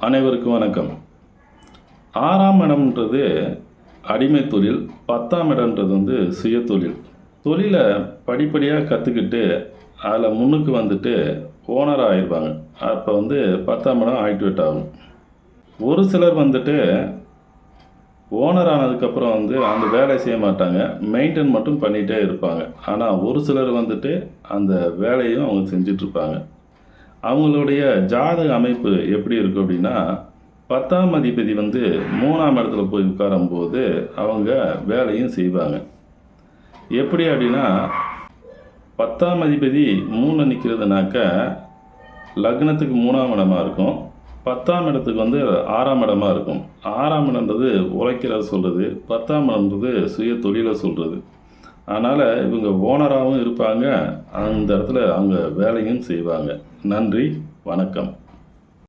அனைவருக்கும் வணக்கம். 6ஆம் இடம்ன்றது அடிமை தொழில், 10ஆம் இடம்ன்றது சுயதொழில். தொழிலை படிப்படியாக கற்றுக்கிட்டு அதில் முன்னுக்கு வந்துட்டு ஓனராக ஆயிடுவாங்க. அப்போ 10ஆம் இடம் ஆக்டிவேட் ஆகும். ஒரு சிலர் ஓனர் ஆனதுக்கப்புறம் அந்த வேலையை செய்ய மாட்டாங்க, மெயின்டைன் மட்டும் பண்ணிகிட்டே இருப்பாங்க. ஆனால் ஒரு சிலர் அந்த வேலையும் அவங்க செஞ்சிட்ருப்பாங்க. அவங்களுடைய ஜாதக அமைப்பு எப்படி இருக்கும் அப்படின்னா, 10ஆம் அதிபதி 3ஆம் இடத்துல போய் உட்காரும்போது அவங்க வேலையும் செய்வாங்க. எப்படி அப்படின்னா, 10ஆம் அதிபதி 3 நிற்கிறதுனாக்க லக்னத்துக்கு 3ஆம் இடமா இருக்கும், 10ஆம் இடத்துக்கு 6ஆம் இடமா இருக்கும். 6ஆம் இடம்ன்றது உழைக்கிறத சொல்கிறது, 10ஆம் இடம்ன்றது சுய தொழிலை சொல்கிறது. அதனால் இவங்க ஓனராகவும் இருப்பாங்க, அந்த இடத்துல அவங்க வேலையும் செய்வாங்க. நன்றி, வணக்கம்.